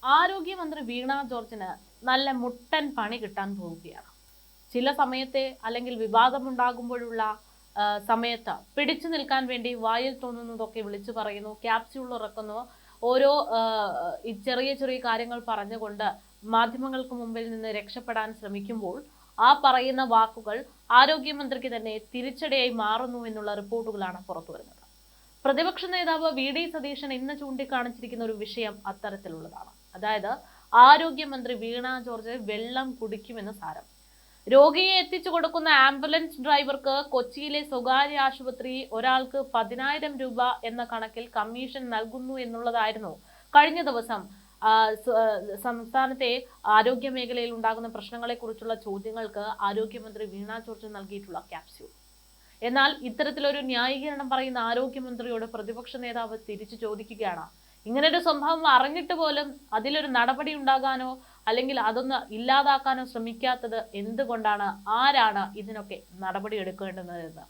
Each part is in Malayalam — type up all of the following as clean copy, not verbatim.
ആരോഗ്യമന്ത്രി വീണ ജോർജിന് നല്ല മുട്ടൻ പണി കിട്ടാൻ പോവുകയാണ്. ചില സമയത്തെ അല്ലെങ്കിൽ വിവാദമുണ്ടാകുമ്പോഴുള്ള സമയത്ത് പിടിച്ചു നിൽക്കാൻ വേണ്ടി വായിൽ തോന്നുന്നതൊക്കെ വിളിച്ചു പറയുന്നു, ക്യാപ്സ്യൂൾ ഇറക്കുന്നു, ഓരോ ചെറിയ ചെറിയ കാര്യങ്ങൾ പറഞ്ഞുകൊണ്ട് മാധ്യമങ്ങൾക്ക് മുമ്പിൽ നിന്ന് രക്ഷപ്പെടാൻ ശ്രമിക്കുമ്പോൾ ആ പറയുന്ന വാക്കുകൾ ആരോഗ്യമന്ത്രിക്ക് തന്നെ തിരിച്ചടിയായി മാറുന്നു എന്നുള്ള റിപ്പോർട്ടുകളാണ് പുറത്തു വരുന്നത്. പ്രതിപക്ഷ നേതാവ് വി.ഡി. സതീശൻ ഇന്ന് ചൂണ്ടിക്കാണിച്ചിരിക്കുന്ന ഒരു വിഷയം അത്തരത്തിലുള്ളതാണ്. അതായത് ആരോഗ്യമന്ത്രി വീണ ജോർജ് വെള്ളം കുടിക്കുമെന്ന് സാരം. രോഗിയെ എത്തിച്ചു കൊടുക്കുന്ന ആംബുലൻസ് ഡ്രൈവർക്ക് കൊച്ചിയിലെ സ്വകാര്യ ആശുപത്രി ഒരാൾക്ക് 10,000 രൂപ എന്ന കണക്കിൽ കമ്മീഷൻ നൽകുന്നു എന്നുള്ളതായിരുന്നു കഴിഞ്ഞ ദിവസം സംസ്ഥാനത്തെ ആരോഗ്യ മേഖലയിൽ ഉണ്ടാകുന്ന പ്രശ്നങ്ങളെ കുറിച്ചുള്ള ചോദ്യങ്ങൾക്ക് ആരോഗ്യമന്ത്രി വീണ ജോർജ് നൽകിയിട്ടുള്ള ക്യാപ്സ്യൂൾ. എന്നാൽ ഇത്തരത്തിലൊരു ന്യായീകരണം പറയുന്ന ആരോഗ്യമന്ത്രിയോട് പ്രതിപക്ഷ നേതാവ് തിരിച്ചു ചോദിക്കുകയാണ്, ഇങ്ങനൊരു സംഭവം അറിഞ്ഞിട്ട് പോലും അതിലൊരു നടപടി ഉണ്ടാകാനോ അല്ലെങ്കിൽ അതൊന്ന് ഇല്ലാതാക്കാനോ ശ്രമിക്കാത്തത് എന്തുകൊണ്ടാണ്? ആരാണ് ഇതിനൊക്കെ നടപടി എടുക്കേണ്ടുന്നതെന്ന്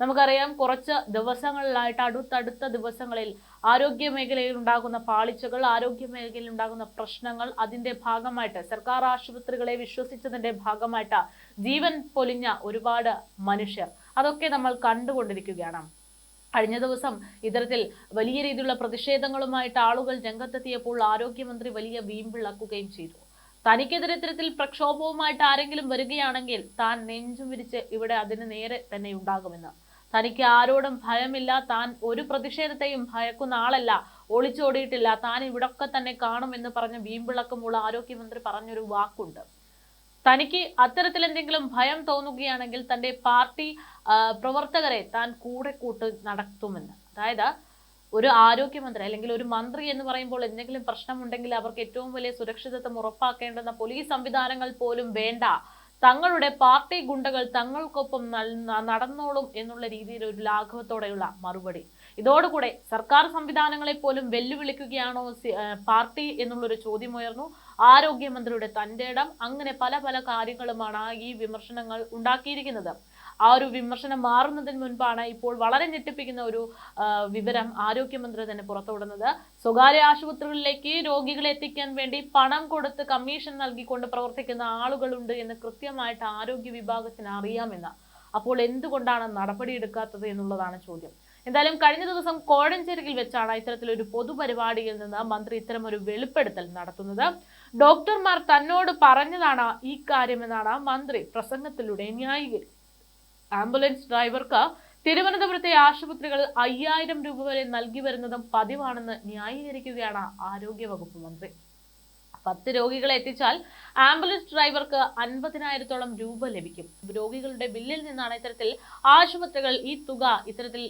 നമുക്കറിയാം. കുറച്ച് ദിവസങ്ങളിലായിട്ട് അടുത്തടുത്ത ദിവസങ്ങളിൽ ആരോഗ്യ മേഖലയിൽ ഉണ്ടാകുന്ന പാളിച്ചകൾ, ആരോഗ്യ മേഖലയിൽ ഉണ്ടാകുന്ന പ്രശ്നങ്ങൾ, അതിന്റെ ഭാഗമായിട്ട് സർക്കാർ ആശുപത്രികളെ വിശ്വസിച്ചതിന്റെ ഭാഗമായിട്ട് ജീവൻ പൊലിഞ്ഞ ഒരുപാട് മനുഷ്യർ, അതൊക്കെ നമ്മൾ കണ്ടുകൊണ്ടിരിക്കുകയാണ്. കഴിഞ്ഞ ദിവസം ഇത്തരത്തിൽ വലിയ രീതിയിലുള്ള പ്രതിഷേധങ്ങളുമായിട്ട് ആളുകൾ രംഗത്തെത്തിയപ്പോൾ ആരോഗ്യമന്ത്രി വലിയ വീമ്പിളക്കുകയും ചെയ്തു. തനിക്കെതിരെ ഇത്തരത്തിൽ പ്രക്ഷോഭവുമായിട്ട് ആരെങ്കിലും വരികയാണെങ്കിൽ താൻ നെഞ്ചും വിരിച്ച് ഇവിടെ അതിന് നേരെ തന്നെ ഉണ്ടാകുമെന്ന്, തനിക്ക് ആരോടും ഭയമില്ല, താൻ ഒരു പ്രതിഷേധത്തെയും ഭയക്കുന്ന ആളല്ല, ഒളിച്ചോടിയിട്ടില്ല, താൻ ഇവിടൊക്കെ തന്നെ കാണുമെന്ന് പറഞ്ഞ് വീമ്പിളക്കുമ്പോൾ ആരോഗ്യമന്ത്രി പറഞ്ഞൊരു വാക്കുണ്ട്, തനിക്ക് അത്തരത്തിൽ എന്തെങ്കിലും ഭയം തോന്നുകയാണെങ്കിൽ തന്റെ പാർട്ടി പ്രവർത്തകരെ താൻ കൂടെ കൂട്ട് നടത്തുമെന്ന്. അതായത് ഒരു ആരോഗ്യമന്ത്രി അല്ലെങ്കിൽ ഒരു മന്ത്രി എന്ന് പറയുമ്പോൾ എന്തെങ്കിലും പ്രശ്നമുണ്ടെങ്കിൽ അവർക്ക് ഏറ്റവും വലിയ സുരക്ഷിതത്വം ഉറപ്പാക്കേണ്ടുന്ന പോലീസ് സംവിധാനങ്ങൾ പോലും വേണ്ട, തങ്ങളുടെ പാർട്ടി ഗുണ്ടകൾ തങ്ങൾക്കൊപ്പം നടന്നോളും എന്നുള്ള രീതിയിൽ ഒരു ലാഘവത്തോടെയുള്ള മറുപടി. ഇതോടുകൂടെ സർക്കാർ സംവിധാനങ്ങളെ പോലും വെല്ലുവിളിക്കുകയാണോ പാർട്ടി എന്നുള്ളൊരു ചോദ്യമുയർന്നു. ആരോഗ്യമന്ത്രിയുടെ തന്റെ ഇടം, അങ്ങനെ പല പല കാര്യങ്ങളുമാണ് ഈ വിമർശനങ്ങൾ ഉണ്ടാക്കിയിരിക്കുന്നത്. ആ ഒരു വിമർശനം മാറുന്നതിന് മുൻപാണ് ഇപ്പോൾ വളരെ ഞെട്ടിപ്പിക്കുന്ന ഒരു വിവരം ആരോഗ്യമന്ത്രി തന്നെ പുറത്തുവിടുന്നത്. സ്വകാര്യ ആശുപത്രികളിലേക്ക് രോഗികളെ എത്തിക്കാൻ വേണ്ടി പണം കൊടുത്ത് കമ്മീഷൻ നൽകിക്കൊണ്ട് പ്രവർത്തിക്കുന്ന ആളുകളുണ്ട് എന്ന് കൃത്യമായിട്ട് ആരോഗ്യ വിഭാഗത്തിന് അറിയാമെന്ന്. അപ്പോൾ എന്തുകൊണ്ടാണ് നടപടിയെടുക്കാത്തത് എന്നുള്ളതാണ് ചോദ്യം. എന്തായാലും കഴിഞ്ഞ ദിവസം കോഴഞ്ചേരിയിൽ വെച്ചാണ് ഇത്തരത്തിലൊരു പൊതുപരിപാടിയിൽ നിന്ന് മന്ത്രി ഇത്തരം ഒരു വെളിപ്പെടുത്തൽ നടത്തുന്നത്. ഡോക്ടർമാർ തന്നോട് പറഞ്ഞതാണ് ഈ കാര്യമെന്നാണ് മന്ത്രി പ്രസംഗത്തിലൂടെ ന്യായീകരിച്ചത്. ആംബുലൻസ് ഡ്രൈവർക്ക് തിരുവനന്തപുരത്തെ ആശുപത്രികൾ 5,000 രൂപ വരെ നൽകി വരുന്നതും പതിവാണെന്ന് ന്യായീകരിക്കുകയാണ് ആരോഗ്യവകുപ്പ് മന്ത്രി. 10 രോഗികളെ എത്തിച്ചാൽ ആംബുലൻസ് ഡ്രൈവർക്ക് 50,000-ഓളം രൂപ ലഭിക്കും. രോഗികളുടെ ബില്ലിൽ നിന്നാണ് ഇത്തരത്തിൽ ആശുപത്രികൾ ഈ തുക ഇത്തരത്തിൽ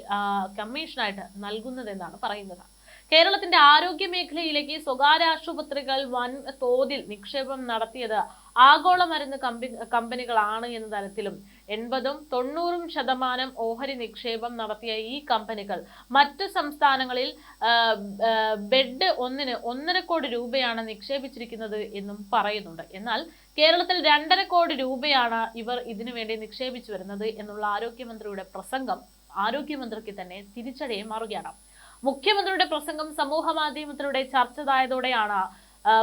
കമ്മീഷനായിട്ട് നൽകുന്നതെന്നാണ് പറയുന്നത്. കേരളത്തിന്റെ ആരോഗ്യ മേഖലയിലേക്ക് സ്വകാര്യ ആശുപത്രികൾ വൻ തോതിൽ നിക്ഷേപം നടത്തിയത് ആഗോള മരുന്ന് കമ്പനികളാണ് എന്ന തരത്തിലും 80-90% ഓഹരി നിക്ഷേപം നടത്തിയ ഈ കമ്പനികൾ മറ്റ് സംസ്ഥാനങ്ങളിൽ ബെഡ് ഒന്നിന് 1.5 കോടി രൂപയാണ് നിക്ഷേപിച്ചിരിക്കുന്നത് എന്നും പറയുന്നുണ്ട്. എന്നാൽ കേരളത്തിൽ 2.5 കോടി രൂപയാണ് ഇവർ ഇതിനു വേണ്ടി നിക്ഷേപിച്ചു വരുന്നത് എന്നുള്ള ആരോഗ്യമന്ത്രിയുടെ പ്രസംഗം ആരോഗ്യമന്ത്രിക്ക് തന്നെ തിരിച്ചടിയെ മാറുകയാണ്. മുഖ്യമന്ത്രിയുടെ പ്രസംഗം സമൂഹ മാധ്യമത്തിലൂടെ ചർച്ചയായതോടെയാണ്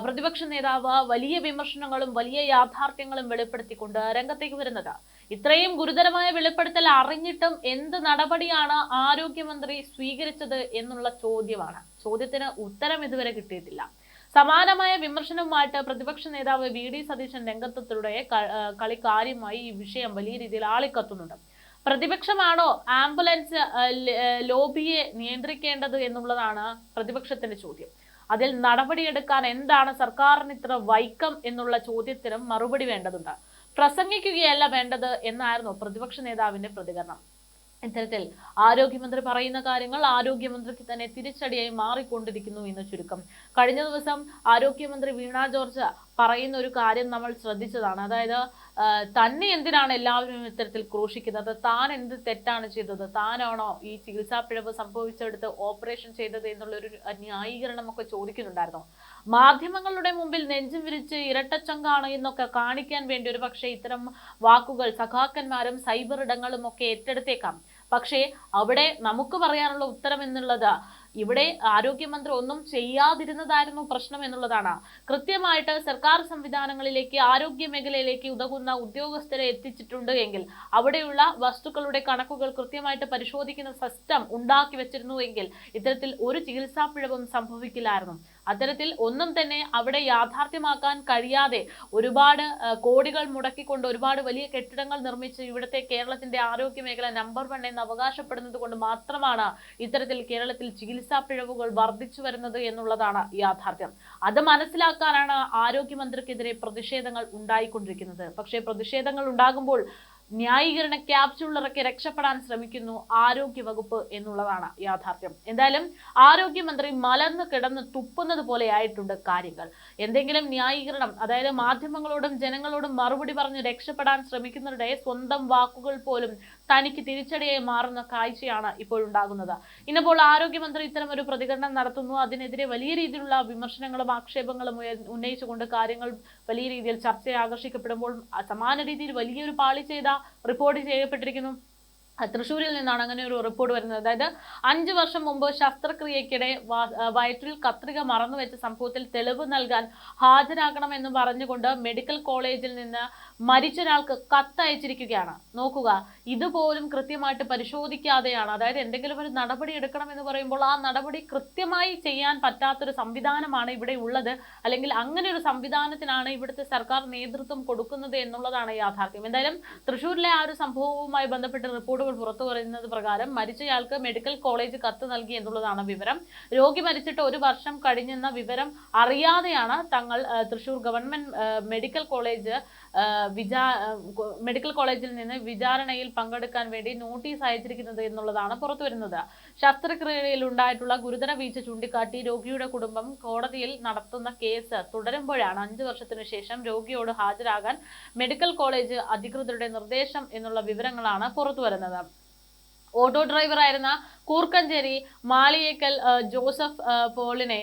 പ്രതിപക്ഷ നേതാവ് വലിയ വിമർശനങ്ങളും വലിയ യാഥാർത്ഥ്യങ്ങളും വെളിപ്പെടുത്തിക്കൊണ്ട് രംഗത്തേക്ക് വരുന്നത്. ഇത്രയും ഗുരുതരമായ വെളിപ്പെടുത്തൽ അറിഞ്ഞിട്ടും എന്ത് നടപടിയാണ് ആരോഗ്യമന്ത്രി സ്വീകരിച്ചത് എന്നുള്ള ചോദ്യമാണ്. ചോദ്യത്തിന് ഉത്തരം ഇതുവരെ കിട്ടിയിട്ടില്ല. സമാനമായ വിമർശനവുമായിട്ട് പ്രതിപക്ഷ നേതാവ് വി.ഡി. സതീശൻ രംഗത്തെത്തിലൂടെ കളി കാര്യമായി ഈ വിഷയം വലിയ രീതിയിൽ ആളിക്കത്തുന്നുണ്ട്. പ്രതിപക്ഷമാണോ ആംബുലൻസ് ലോബിയെ നിയന്ത്രിക്കേണ്ടത് എന്നുള്ളതാണ് പ്രതിപക്ഷത്തിന്റെ ചോദ്യം. അതിൽ നടപടിയെടുക്കാൻ എന്താണ് സർക്കാരിന് ഇത്ര വൈക്കം എന്നുള്ള ചോദ്യത്തിനും മറുപടി വേണ്ടതുണ്ട്. പ്രസംഗിക്കുകയല്ല വേണ്ടത് എന്നായിരുന്നു പ്രതിപക്ഷ നേതാവിന്റെ പ്രതികരണം. ഇത്തരത്തിൽ ആരോഗ്യമന്ത്രി പറയുന്ന കാര്യങ്ങൾ ആരോഗ്യമന്ത്രിക്ക് തന്നെ തിരിച്ചടിയായി മാറിക്കൊണ്ടിരിക്കുന്നു എന്ന് ചുരുക്കം. കഴിഞ്ഞ ദിവസം ആരോഗ്യമന്ത്രി വീണ ജോർജ് പറയുന്ന ഒരു കാര്യം നമ്മൾ ശ്രദ്ധിച്ചതാണ്. അതായത് തന്നെ എന്തിനാണ് എല്ലാവരും ഇത്തരത്തിൽ ക്രൂശിക്കുന്നത്, താൻ എന്ത് തെറ്റാണ് ചെയ്തത്, താനാണോ ഈ ചികിത്സാ പിഴവ് സംഭവിച്ചെടുത്ത് ഓപ്പറേഷൻ ചെയ്തത് എന്നുള്ളൊരു ന്യായീകരണമൊക്കെ ചോദിക്കുന്നുണ്ടായിരുന്നു. മാധ്യമങ്ങളുടെ മുമ്പിൽ നെഞ്ചും വിരിച്ച് ഇരട്ടച്ചങ്കാണ് എന്നൊക്കെ കാണിക്കാൻ വേണ്ടി ഒരു പക്ഷേ ഇത്തരം വാക്കുകൾ സഖാക്കന്മാരും സൈബർ ഇടങ്ങളും ഒക്കെ ഏറ്റെടുത്തേക്കാം. പക്ഷേ അവിടെ നമുക്ക് പറയാനുള്ള ഉത്തരം എന്നുള്ളത് ഇവിടെ ആരോഗ്യമന്ത്രി ഒന്നും ചെയ്യാതിരുന്നതായിരുന്നു പ്രശ്നം എന്നുള്ളതാണ്. കൃത്യമായിട്ട് സർക്കാർ സംവിധാനങ്ങളിലേക്ക് ആരോഗ്യ മേഖലയിലേക്ക് ഉതകുന്ന ഉദ്യോഗസ്ഥരെ എത്തിച്ചിട്ടുണ്ട് എങ്കിൽ, അവിടെയുള്ള വസ്തുക്കളുടെ കണക്കുകൾ കൃത്യമായിട്ട് പരിശോധിക്കുന്ന സിസ്റ്റം ഉണ്ടാക്കി വെച്ചിരുന്നു എങ്കിൽ ഇത്തരത്തിൽ ഒരു ചികിത്സാ പിഴവും സംഭവിക്കില്ലായിരുന്നു. അത്തരത്തിൽ ഒന്നും തന്നെ അവിടെ യാഥാർത്ഥ്യമാക്കാൻ കഴിയാതെ ഒരുപാട് കോടികൾ മുടക്കിക്കൊണ്ട് ഒരുപാട് വലിയ കെട്ടിടങ്ങൾ നിർമ്മിച്ച് ഇവിടുത്തെ കേരളത്തിന്റെ ആരോഗ്യ മേഖല നമ്പർ 1 എന്ന് അവകാശപ്പെടുന്നത് കൊണ്ട് മാത്രമാണ് ഇത്തരത്തിൽ കേരളത്തിൽ ചികിത്സാ പിഴവുകൾ വർദ്ധിച്ചു വരുന്നത് എന്നുള്ളതാണ് യാഥാർത്ഥ്യം. അത് മനസ്സിലാക്കാനാണ് ആരോഗ്യമന്ത്രിക്കെതിരെ പ്രതിഷേധങ്ങൾ ഉണ്ടായിക്കൊണ്ടിരിക്കുന്നത്. പക്ഷേ പ്രതിഷേധങ്ങൾ ഉണ്ടാകുമ്പോൾ ന്യായീകരണ ക്യാപ്സ്യൂളിറക്കി രക്ഷപ്പെടാൻ ശ്രമിക്കുന്നു ആരോഗ്യ വകുപ്പ് എന്നുള്ളതാണ് യാഥാർത്ഥ്യം. എന്തായാലും ആരോഗ്യമന്ത്രി മലർന്നു കിടന്ന് തുപ്പുന്നത് പോലെ ആയിട്ടുണ്ട് കാര്യങ്ങൾ. എന്തെങ്കിലും ന്യായീകരണം, അതായത് മാധ്യമങ്ങളോടും ജനങ്ങളോടും മറുപടി പറഞ്ഞ് രക്ഷപ്പെടാൻ ശ്രമിക്കുന്നവരുടെ സ്വന്തം വാക്കുകൾ പോലും തനിക്ക് തിരിച്ചടിയായി മാറുന്ന കാഴ്ചയാണ് ഇപ്പോഴുണ്ടാകുന്നത്. ഇന്നിപ്പോൾ ആരോഗ്യമന്ത്രി ഇത്തരം ഒരു പ്രതികരണം നടത്തുന്നു. അതിനെതിരെ വലിയ രീതിയിലുള്ള വിമർശനങ്ങളും ആക്ഷേപങ്ങളും ഉന്നയിച്ചുകൊണ്ട് കാര്യങ്ങൾ വലിയ രീതിയിൽ ചർച്ചയെ ആകർഷിക്കപ്പെടുമ്പോൾ സമാന രീതിയിൽ വലിയൊരു പാളി ചെയ്ത റിപ്പോർട്ട് ചെയ്യപ്പെട്ടിരിക്കുന്നു. തൃശ്ശൂരിൽ നിന്നാണ് അങ്ങനെ ഒരു റിപ്പോർട്ട് വരുന്നത്. അതായത് 5 വർഷം മുമ്പ് ശസ്ത്രക്രിയക്കിടെ വയറ്റിൽ കത്രിക മറന്നുവെച്ച സംഭവത്തിൽ തെളിവ് നൽകാൻ ഹാജരാകണമെന്ന് പറഞ്ഞുകൊണ്ട് മെഡിക്കൽ കോളേജിൽ നിന്ന് മരിച്ച ഒരാൾക്ക് കത്തയച്ചിരിക്കുകയാണ്. നോക്കുക, ഇതുപോലും കൃത്യമായിട്ട് പരിശോധിക്കാതെയാണ്, അതായത് എന്തെങ്കിലും ഒരു നടപടി എടുക്കണമെന്ന് പറയുമ്പോൾ ആ നടപടി കൃത്യമായി ചെയ്യാൻ പറ്റാത്തൊരു സംവിധാനമാണ് ഇവിടെ ഉള്ളത്, അല്ലെങ്കിൽ അങ്ങനെ ഒരു സംവിധാനത്തിനാണ് ഇവിടുത്തെ സർക്കാർ നേതൃത്വം കൊടുക്കുന്നത് എന്നുള്ളതാണ് യാഥാർത്ഥ്യം. എന്തായാലും തൃശ്ശൂരിലെ ആ ഒരു സംഭവവുമായി ബന്ധപ്പെട്ട് റിപ്പോർട്ട് പുറത്തു പറയുന്നത് പ്രകാരം മരിച്ചയാൾക്ക് മെഡിക്കൽ കോളേജ് കത്ത് നൽകി എന്നുള്ളതാണ് വിവരം. രോഗി മരിച്ചിട്ട് 1 വർഷം കഴിഞ്ഞെന്ന വിവരം അറിയാതെയാണ് തങ്ങൾ തൃശ്ശൂർ ഗവൺമെന്റ് മെഡിക്കൽ കോളേജിൽ നിന്ന് വിചാരണയിൽ പങ്കെടുക്കാൻ വേണ്ടി നോട്ടീസ് അയച്ചിരിക്കുന്നത് എന്നുള്ളതാണ് പുറത്തുവരുന്നത്. ശസ്ത്രക്രിയയിൽ ഉണ്ടായിട്ടുള്ള ഗുരുതര വീഴ്ച ചൂണ്ടിക്കാട്ടി രോഗിയുടെ കുടുംബം കോടതിയിൽ നടത്തുന്ന കേസ് തുടരുമ്പോഴാണ് 5 വർഷത്തിനു ശേഷം രോഗിയോട് ഹാജരാകാൻ മെഡിക്കൽ കോളേജ് അധികൃതരുടെ നിർദ്ദേശം എന്നുള്ള വിവരങ്ങളാണ് പുറത്തുവരുന്നത്. ഓട്ടോ ഡ്രൈവറായിരുന്ന കൂർക്കഞ്ചേരി മാളിയേക്കൽ ജോസഫ് പോളിനെ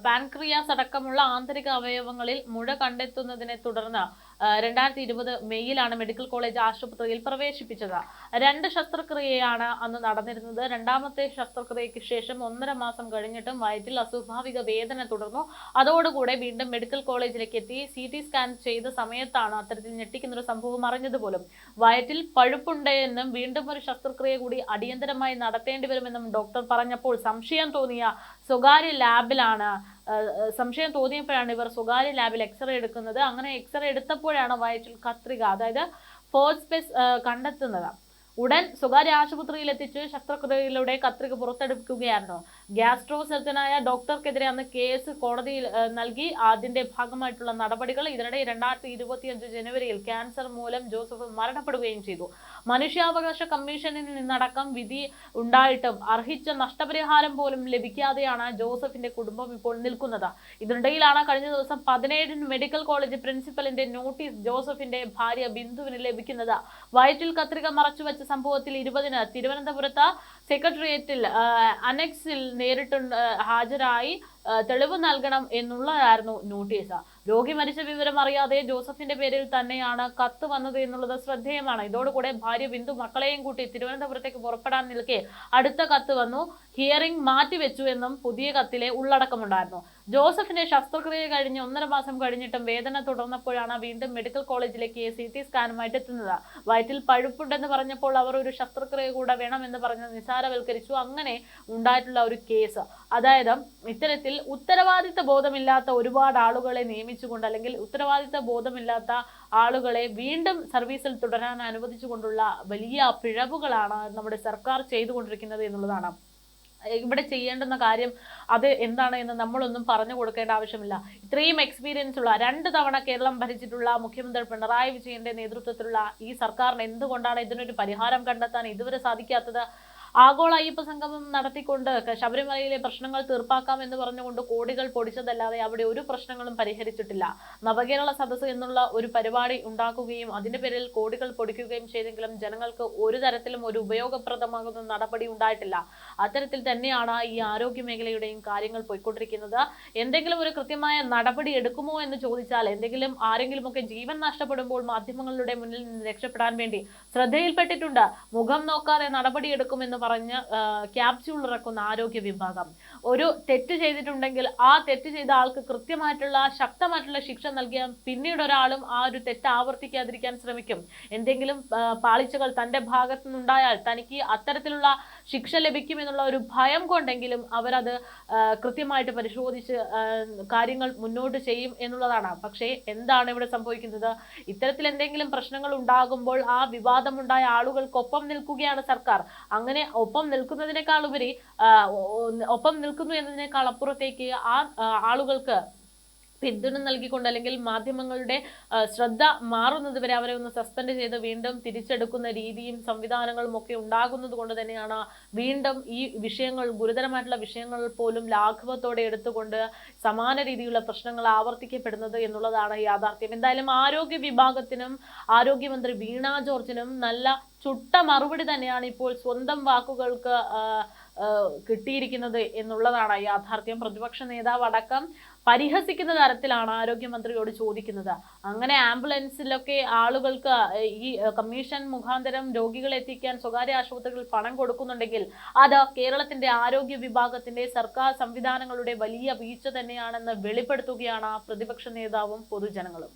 പാൻക്രിയാസ് അടക്കമുള്ള ആന്തരിക അവയവങ്ങളിൽ മുഴ കണ്ടെത്തുന്നതിനെ തുടർന്ന് 2020 മെയ്യിലാണ് മെഡിക്കൽ കോളേജ് ആശുപത്രിയിൽ പ്രവേശിപ്പിച്ചത്. 2 ശസ്ത്രക്രിയയാണ് അന്ന് നടന്നിരുന്നത്. രണ്ടാമത്തെ ശസ്ത്രക്രിയയ്ക്ക് ശേഷം 1.5 മാസം കഴിഞ്ഞിട്ടും വയറ്റിൽ അസ്വാഭാവിക വേദന തുടർന്നു. അതോടുകൂടെ വീണ്ടും മെഡിക്കൽ കോളേജിലേക്ക് എത്തി CT സ്കാൻ ചെയ്ത സമയത്താണ് അത്തരത്തിൽ ഞെട്ടിക്കുന്നൊരു സംഭവം അറിഞ്ഞതുപോലും. വയറ്റിൽ പഴുപ്പുണ്ട് എന്നും വീണ്ടും ഒരു ശസ്ത്രക്രിയ കൂടി അടിയന്തരമായി നടത്തേണ്ടി വരുമെന്നും ഡോക്ടർ പറഞ്ഞപ്പോൾ സംശയം തോന്നിയപ്പോഴാണ് ഇവർ സ്വകാര്യ ലാബിൽ എക്സ്റേ എടുക്കുന്നത്. അങ്ങനെ എക്സ്റേ എടുത്തപ്പോഴാണ് വയറ്റിൽ കത്രിക, അതായത് ഫോർസെപ്സ് കണ്ടെത്തുന്നത്. ഉടൻ സ്വകാര്യ ആശുപത്രിയിൽ എത്തിച്ച് ശസ്ത്രക്രിയയിലൂടെ കത്രിക പുറത്തെടുക്കുകയായിരുന്നു. ഗ്യാസ്ട്രോ സർജനായ ഡോക്ടർക്കെതിരെ അന്ന് കേസ് കോടതിയിൽ നൽകി. അതിന്റെ ഭാഗമായിട്ടുള്ള നടപടികൾ. ഇതിനിടെ 2025 ജനുവരിയിൽ ക്യാൻസർ മൂലം ജോസഫ് മരണപ്പെടുകയും ചെയ്തു. മനുഷ്യാവകാശ കമ്മീഷനിൽ നിന്നടക്കം വിധി ഉണ്ടായിട്ടും അർഹിച്ച നഷ്ടപരിഹാരം പോലും ലഭിക്കാതെയാണ് ജോസഫിന്റെ കുടുംബം ഇപ്പോൾ നിൽക്കുന്നത്. ഇതിനിടയിലാണ് കഴിഞ്ഞ ദിവസം 17 മെഡിക്കൽ കോളേജ് പ്രിൻസിപ്പലിന്റെ നോട്ടീസ് ജോസഫിന്റെ ഭാര്യ ബിന്ദുവിന് ലഭിക്കുന്നത്. വയറ്റിൽ കത്രിക മറച്ചുവെച്ച സംഭവത്തിൽ 20-ന് തിരുവനന്തപുരത്ത് സെക്രട്ടേറിയറ്റിൽ അനക്സിൽ നേരിട്ട് ഹാജരായി തെളിവ് നൽകണം എന്നുള്ളതായിരുന്നു നോട്ടീസ്. രോഗി മരിച്ച വിവരം അറിയാതെ ജോസഫിന്റെ പേരിൽ തന്നെയാണ് കത്ത് വന്നത് എന്നുള്ളത് ശ്രദ്ധേയമാണ്. ഇതോടുകൂടെ ഭാര്യ ബിന്ദു മക്കളെയും കൂട്ടി തിരുവനന്തപുരത്തേക്ക് പുറപ്പെടാൻ നിൽക്കെ അടുത്ത കത്ത് വന്നു. ഹിയറിംഗ് മാറ്റിവെച്ചു എന്നും പുതിയ കത്തിലെ ഉള്ളടക്കമുണ്ടായിരുന്നു. ജോസഫിന്റെ ശസ്ത്രക്രിയ കഴിഞ്ഞ് 1.5 മാസം കഴിഞ്ഞിട്ടും വേദന തുടർന്നപ്പോഴാണ് വീണ്ടും മെഡിക്കൽ കോളേജിലേക്ക് CT സ്കാനുമായിട്ട് എത്തുന്നത്. വയറ്റിൽ പഴുപ്പുണ്ടെന്ന് പറഞ്ഞപ്പോൾ അവർ ഒരു ശസ്ത്രക്രിയ കൂടെ വേണമെന്ന് പറഞ്ഞ് നിസാരവൽക്കരിച്ചു. അങ്ങനെ ഉണ്ടായിട്ടുള്ള ഒരു കേസ്. അതായത് ഇത്തരത്തിൽ ഉത്തരവാദിത്ത ബോധമില്ലാത്ത ഒരുപാട് ആളുകളെ നിയമിച്ചുകൊണ്ട്, അല്ലെങ്കിൽ ഉത്തരവാദിത്ത ബോധമില്ലാത്ത ആളുകളെ വീണ്ടും സർവീസിൽ തുടരാൻ അനുവദിച്ചുകൊണ്ടുള്ള വലിയ പിഴവുകളാണ് നമ്മുടെ സർക്കാർ ചെയ്തുകൊണ്ടിരിക്കുന്നത് എന്നുള്ളതാണ്. ഇവിടെ ചെയ്യേണ്ടുന്ന കാര്യം അത് എന്താണ് എന്ന് നമ്മളൊന്നും പറഞ്ഞു കൊടുക്കേണ്ട ആവശ്യമില്ല. ഇത്രയും എക്സ്പീരിയൻസ് ഉള്ള 2 തവണ കേരളം ഭരിച്ചിട്ടുള്ള മുഖ്യമന്ത്രി പിണറായി വിജയന്റെ നേതൃത്വത്തിലുള്ള ഈ സർക്കാരിന് എന്തുകൊണ്ടാണ് ഇതിനൊരു പരിഹാരം കണ്ടെത്താൻ ഇതുവരെ സാധിക്കാത്തത്? ആഗോള അയ്യപ്പ സംഗമം നടത്തിക്കൊണ്ട് ശബരിമലയിലെ പ്രശ്നങ്ങൾ തീർപ്പാക്കാം എന്ന് പറഞ്ഞുകൊണ്ട് കോടികൾ പൊടിച്ചതല്ലാതെ അവിടെ ഒരു പ്രശ്നങ്ങളും പരിഹരിച്ചിട്ടില്ല. നവകേരള സദസ്സ് എന്നുള്ള ഒരു പരിപാടി ഉണ്ടാക്കുകയും അതിന്റെ പേരിൽ കോടികൾ പൊടിക്കുകയും ചെയ്തെങ്കിലും ജനങ്ങൾക്ക് ഒരു തരത്തിലും ഒരു ഉപയോഗപ്രദമാകുന്ന നടപടി ഉണ്ടായിട്ടില്ല. അത്തരത്തിൽ തന്നെയാണ് ഈ ആരോഗ്യ മേഖലയുടെയും കാര്യങ്ങൾ പോയിക്കൊണ്ടിരിക്കുന്നത്. എന്തെങ്കിലും ഒരു കൃത്യമായ നടപടി എടുക്കുമോ എന്ന് ചോദിച്ചാൽ, ആരെങ്കിലുമൊക്കെ ജീവൻ നഷ്ടപ്പെടുമ്പോൾ മാധ്യമങ്ങളുടെ മുന്നിൽ നിന്ന് രക്ഷപ്പെടാൻ വേണ്ടി ശ്രദ്ധയിൽപ്പെട്ടിട്ടുണ്ട്. മുഖം നോക്കാതെ നടപടി എടുക്കുമെന്ന് പറഞ്ഞ് ക്യാപ്സ്യൂൾ ഇറക്കുന്ന ആരോഗ്യ വിഭാഗം. ഒരു തെറ്റ് ചെയ്തിട്ടുണ്ടെങ്കിൽ ആ തെറ്റ് ചെയ്ത ആൾക്ക് കൃത്യമായിട്ടുള്ള ശക്തമായിട്ടുള്ള ശിക്ഷ നൽകിയാൽ പിന്നീട് ഒരാളും ആ ഒരു തെറ്റ് ആവർത്തിക്കാതിരിക്കാൻ ശ്രമിക്കും. എന്തെങ്കിലും പാളിച്ചകൾ തന്റെ ഭാഗത്തു നിന്നുണ്ടായാൽ തനിക്ക് അത്തരത്തിലുള്ള ശിക്ഷ ലഭിക്കുമെന്നുള്ള ഒരു ഭയം കൊണ്ടെങ്കിലും അവരത് കൃത്യമായിട്ട് പരിശോധിച്ച് കാര്യങ്ങൾ മുന്നോട്ട് ചെയ്യും എന്നുള്ളതാണ്. പക്ഷേ എന്താണ് ഇവിടെ സംഭവിക്കുന്നത്? ഇത്തരത്തിൽ എന്തെങ്കിലും പ്രശ്നങ്ങൾ ഉണ്ടാകുമ്പോൾ ആ വിവാദമുണ്ടായ ആളുകൾക്കൊപ്പം നിൽക്കുകയാണ് സർക്കാർ. അങ്ങനെ ഒപ്പം നിൽക്കുന്നതിനേക്കാൾ ഉപരി ഒപ്പം നിൽക്കുന്നു എന്നതിനേക്കാൾ അപ്പുറത്തേക്ക് ആ ആളുകൾക്ക് പിന്തുണ നൽകിക്കൊണ്ട് അല്ലെങ്കിൽ മാധ്യമങ്ങളുടെ ശ്രദ്ധ മാറുന്നത് വരെ അവരെ ഒന്ന് സസ്പെൻഡ് ചെയ്ത് വീണ്ടും തിരിച്ചെടുക്കുന്ന രീതിയും സംവിധാനങ്ങളും ഒക്കെ ഉണ്ടാകുന്നത് കൊണ്ട് തന്നെയാണ് വീണ്ടും ഈ വിഷയങ്ങൾ, ഗുരുതരമായിട്ടുള്ള വിഷയങ്ങൾ പോലും ലാഘവത്തോടെ എടുത്തുകൊണ്ട് സമാന രീതിയിലുള്ള പ്രശ്നങ്ങൾ ആവർത്തിക്കപ്പെടുന്നത് എന്നുള്ളതാണ് യാഥാർത്ഥ്യം. എന്തായാലും ആരോഗ്യ വിഭാഗത്തിനും ആരോഗ്യമന്ത്രി വീണ ജോർജിനും നല്ല ചുട്ട മറുപടി തന്നെയാണ് ഇപ്പോൾ സ്വന്തം വാക്കുകൾക്ക് കിട്ടിയിരിക്കുന്നത് എന്നുള്ളതാണ് യാഥാർത്ഥ്യം. പ്രതിപക്ഷ നേതാവ് അടക്കം പരിഹസിക്കുന്ന തരത്തിലാണ് ആരോഗ്യമന്ത്രിയോട് ചോദിക്കുന്നത്. അങ്ങനെ ആംബുലൻസിലൊക്കെ ആളുകൾക്ക് ഈ കമ്മീഷൻ മുഖാന്തരം രോഗികളെ എത്തിക്കാൻ സ്വകാര്യ ആശുപത്രികൾ പണം കൊടുക്കുന്നുണ്ടെങ്കിൽ അത് കേരളത്തിന്റെ ആരോഗ്യ വിഭാഗത്തിന്റെ സർക്കാർ സംവിധാനങ്ങളുടെ വലിയ വീഴ്ച തന്നെയാണെന്ന് വെളിപ്പെടുത്തുകയാണ് പ്രതിപക്ഷ നേതാവും പൊതുജനങ്ങളും.